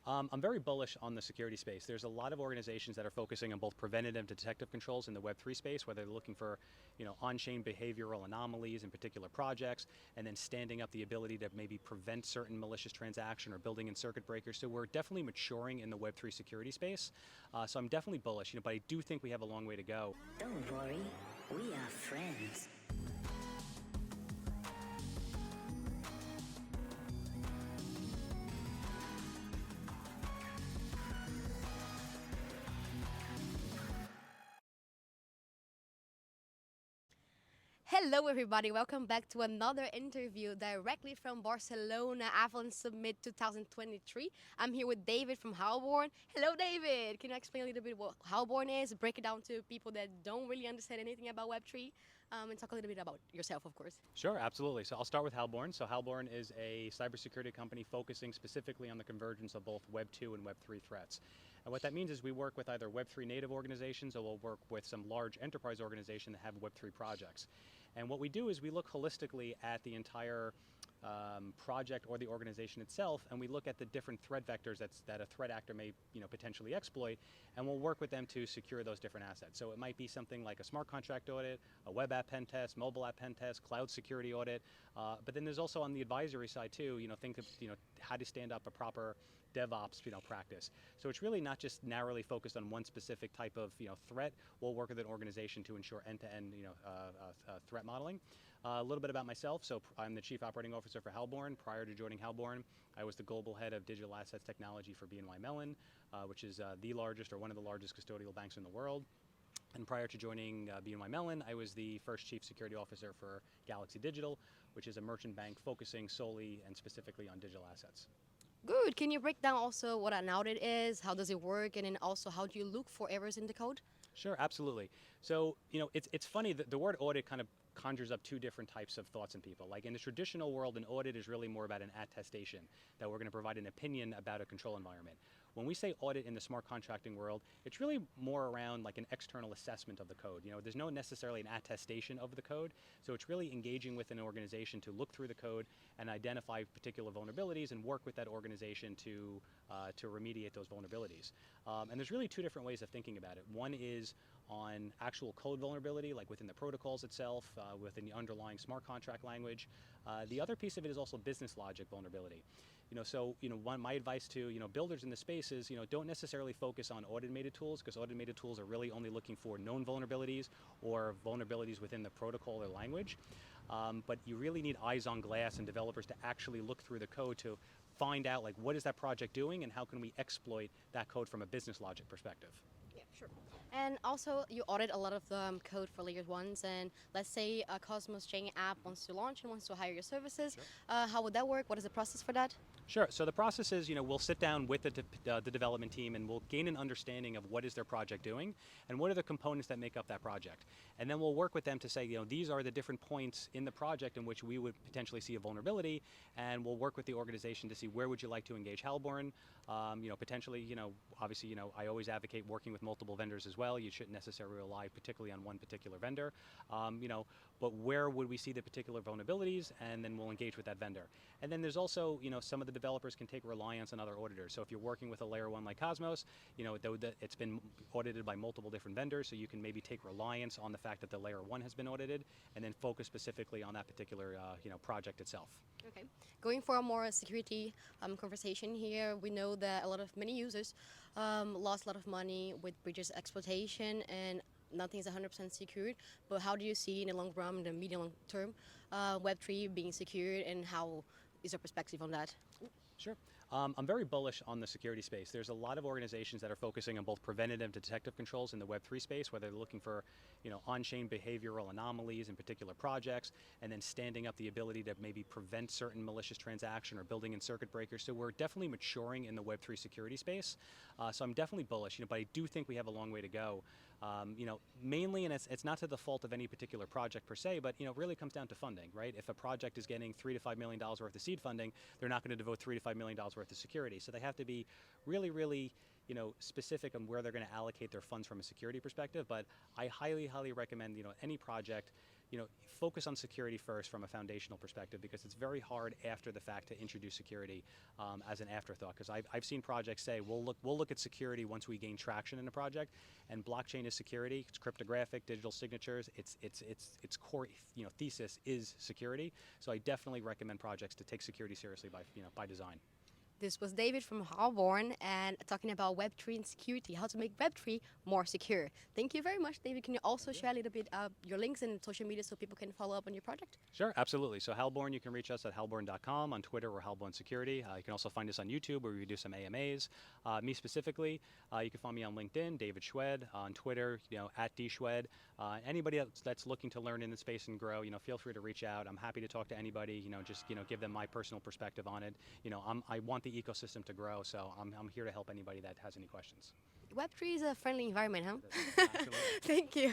I'm very bullish on the security space. There's a lot of organizations that are focusing on both preventative and detective controls in the Web3 space, whether they're looking for, on-chain behavioral anomalies in particular projects, and then standing up the ability to maybe prevent certain malicious transaction or building in circuit breakers. So we're definitely maturing in the Web3 security space. So I'm definitely bullish, but I do think we have a long way to go. Don't worry, we are friends. Hello everybody, welcome back to another interview directly from Barcelona FRENS Summit 2023. I'm here with David from Halborn. Hello David, can you explain a little bit what Halborn is, break it down to people that don't really understand anything about Web3, and talk a little bit about yourself, of course. Sure, absolutely. So I'll start with Halborn. So Halborn is a cybersecurity company focusing specifically on the convergence of both Web 2 and Web 3 threats. And what that means is we work with either Web 3 native organizations, or we'll work with some large enterprise organizations that have Web 3 projects. And what we do is we look holistically at the entire project or the organization itself, and we look at the different threat vectors that a threat actor may potentially exploit, and we'll work with them to secure those different assets. So it might be something like a smart contract audit, a web app pen test, mobile app pen test, cloud security audit, but then there's also on the advisory side too, think of how to stand up a proper DevOps practice. So it's really not just narrowly focused on one specific type of threat. We'll work with an organization to ensure end-to-end threat modeling. A little bit about myself. So I'm the Chief Operating Officer for Halborn. Prior to joining Halborn, I was the Global Head of Digital Assets Technology for BNY Mellon, which is the largest or one of the largest custodial banks in the world. And prior to joining BNY Mellon, I was the first Chief Security Officer for Galaxy Digital, which is a merchant bank focusing solely and specifically on digital assets. Good, can you break down also what an audit is, how does it work, and then also how do you look for errors in the code? Sure, absolutely. So, it's funny that the word audit kind of conjures up two different types of thoughts in people. Like in the traditional world, an audit is really more about an attestation, that we're going to provide an opinion about a control environment. When we say audit in the smart contracting world, it's really more around like an external assessment of the code. There's no necessarily an attestation of the code, so it's really engaging with an organization to look through the code and identify particular vulnerabilities and work with that organization to remediate those vulnerabilities. And there's really two different ways of thinking about it. One is on actual code vulnerability, like within the protocols itself, within the underlying smart contract language. The other piece of it is also business logic vulnerability. My advice to builders in the space is don't necessarily focus on automated tools, because automated tools are really only looking for known vulnerabilities or vulnerabilities within the protocol or language. But you really need eyes on glass and developers to actually look through the code to find out like what is that project doing and how can we exploit that code from a business logic perspective. Yeah, sure. And also, you audit a lot of the code for layer ones, and let's say a Cosmos Chain app wants to launch and wants to hire your services. Sure. How would that work? What is the process for that? Sure. So the process is, we'll sit down with the development team and we'll gain an understanding of what is their project doing and what are the components that make up that project. And then we'll work with them to say, these are the different points in the project in which we would potentially see a vulnerability, and we'll work with the organization to see where would you like to engage Halborn. Potentially, obviously, I always advocate working with multiple vendors as well. You shouldn't necessarily rely particularly on one particular vendor, but where would we see the particular vulnerabilities, and then we'll engage with that vendor. And then there's also, some of the developers can take reliance on other auditors. So if you're working with a layer one like Cosmos, it's been audited by multiple different vendors, so you can maybe take reliance on the fact that the layer one has been audited, and then focus specifically on that particular project itself. Okay, going for a more security conversation here, we know that many users lost a lot of money with breaches exploitation, and nothing is 100% secured. But how do you see in the long run, the medium long term, Web3 being secured, and how is your perspective on that? Sure. I'm very bullish on the security space. There's a lot of organizations that are focusing on both preventative and detective controls in the Web3 space, whether they're looking for on-chain behavioral anomalies in particular projects, and then standing up the ability to maybe prevent certain malicious transaction or building in circuit breakers. So we're definitely maturing in the Web3 security space. So I'm definitely bullish, but I do think we have a long way to go. Mainly, and it's not to the fault of any particular project per se, but it really comes down to funding, right? If a project is getting $3 to $5 million worth of seed funding, they're not going to devote $3 to $5 million worth of security. So they have to be really, really specific on where they're going to allocate their funds from a security perspective. But I highly, highly recommend any project focus on security first from a foundational perspective, because it's very hard after the fact to introduce security as an afterthought. Because I've seen projects say we'll look at security once we gain traction in a project, and blockchain is security. It's cryptographic, digital signatures. Its core thesis is security. So I definitely recommend projects to take security seriously by design. This was David from Halborn and talking about Web3 and security, how to make Web3 more secure. Thank you very much, David. Can you also share a little bit your links and social media so people can follow up on your project? Sure, absolutely. So Halborn, you can reach us at halborn.com. On Twitter, we're Halborn Security. You can also find us on YouTube, where we do some AMAs. Me specifically, you can find me on LinkedIn, David Schwed. On Twitter, at dschwed. Anybody that's looking to learn in the space and grow, feel free to reach out. I'm happy to talk to anybody. Just give them my personal perspective on it. I want the ecosystem to grow, so I'm here to help anybody that has any questions. Web3 is a friendly environment, huh? Absolutely. Thank you.